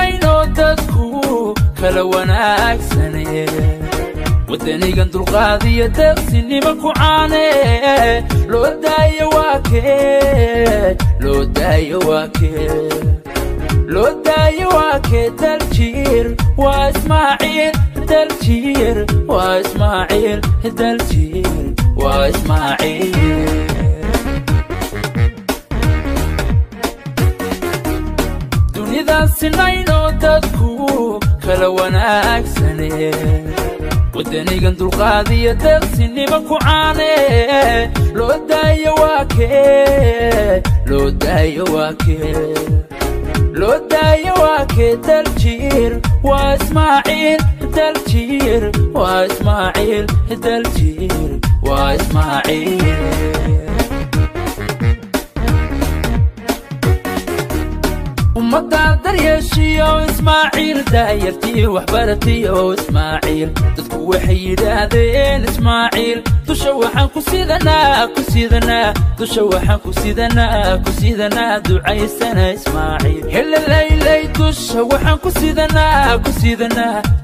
sinayno dadku kala wanaagsane wadanigan dulqaadiya deeqsinima ku caane loo daayo waa kee loo daayo waa kee daljir waa ismaaciil daljir waa ismaaciil daljir waa ismaaciil dunidan sinayno dadku kala wanaagsane wadanigan dulqaadiya deeqsinima ku caane loo daayo waa kee loo daayo waa kee daljir waa ismaaciil daljir waa ismaaciil daljir waa ismaaciil ummadaan daryeeshiyo ismaaciil daayartii waxbaratiyo ismaaciil dadku waxay yidhaahdeen ismaaciil dusha waxaan ku sidanaa dusha waxaan ku sidanaa ducaysana ismaaciil helalaylay dusha waxaan ku sidanaa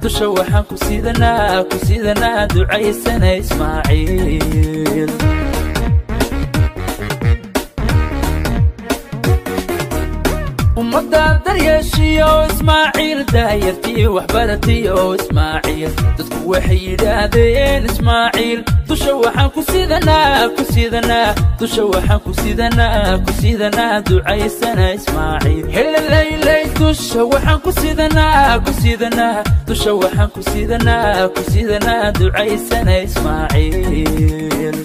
dusha waxaan ku sidanaa ducaysana ismaaciil ummadaan daryeeshiyo ismaaciil daayartii waxbaratiyo ismaaciil dadku waxay yidhaahdeen ismaaciil dusha waxaan ku sidanaa dusha waxaan ku sidanaa ducaysana ismaaciil helalaylay dusha waxaan ku sidanaa dusha waxaan ku sidanaa ducaysana ismaaciil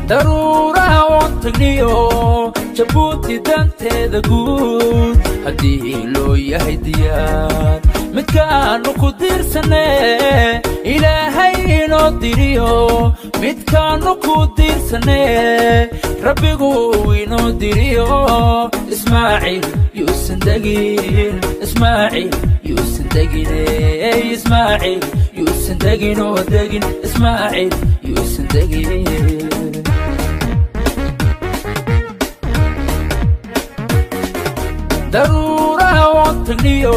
daruuraha oon tagniyo jabuuti danteeda guud haddii loo yahay diyaar midkaanu ku diirsane ilaahay inoo diriyo midkaanu ku diirsane rabbigu inoo diriyo ismaaciil yuusan degin ismaaciil yuusan degine ismaaciil yuusan degin oo degin ismaaciil yuusan degin daruuraha oon tagniyo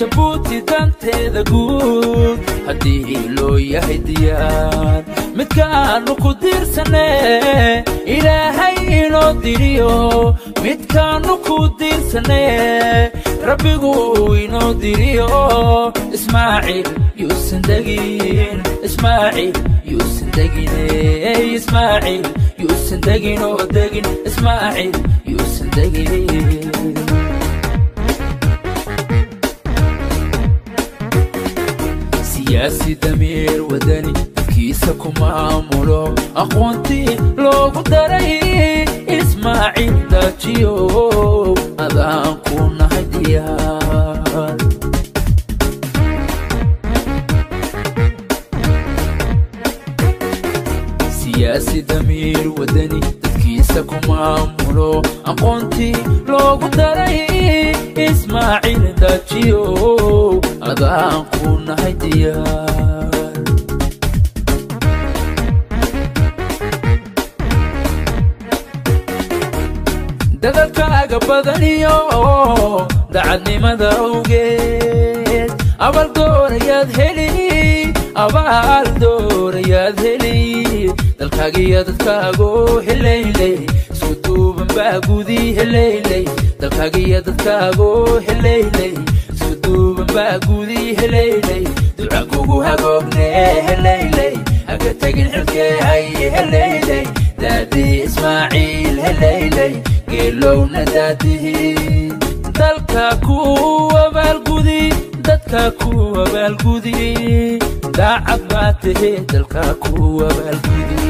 jabuuti danteeda guud haddii loo yahay diyaar midkaanu ku diirsane ilaahay inoo diriyo midkaanu ku diirsane rabbigu inoo diriyo ismaaciil yuusan degin ismaaciil yuusan degine ismaaciil yuusan degin oo degin ismaaciil yuusan degin siyaasi damiir wadani kiisa ku maamulo aqoontii loogu daray ismaaciil dajiyo adaan ku nahay diyaar siyaasi damiir wadani dadkiisa ku maamulo aqoontii loogu daray ismaaciil dajiyo adaan ku nahay diyaar dadalkaaga badaniyo dacadnimada awgeed abaal doorayaad heli dalkaagiyo dadkaago helaylay isku duuban baa gudi helaylay dalkaagiyo dadkaago helaylay isku duuban baa gudi helaylay duca kugu hagoogne helaylay haga tagin xilkee hay helaylay daadii ismaaciil helaylay geelowna daadihi dalka ku abaalgudi dadka ku abaalgudi daacad baa tahe dalka ku abaalgudi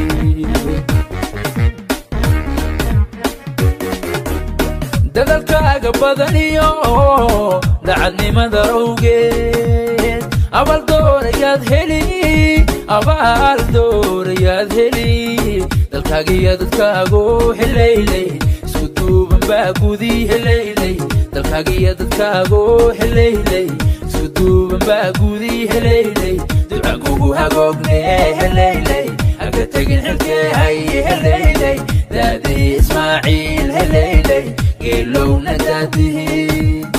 dadalkaaga badaniyo dacadnimada awgeed abaal doorayaad heli dalkaagiyo dadkaago helaylay isku duuban baa gudi helaylay dalkaagiyo dadkaago helaylay isku duuban baa gudi helaylay duca kugu hagoogne helaylay haga tagin xilkee hay helaylay دادي إسماعيل هليلي قيلو نداده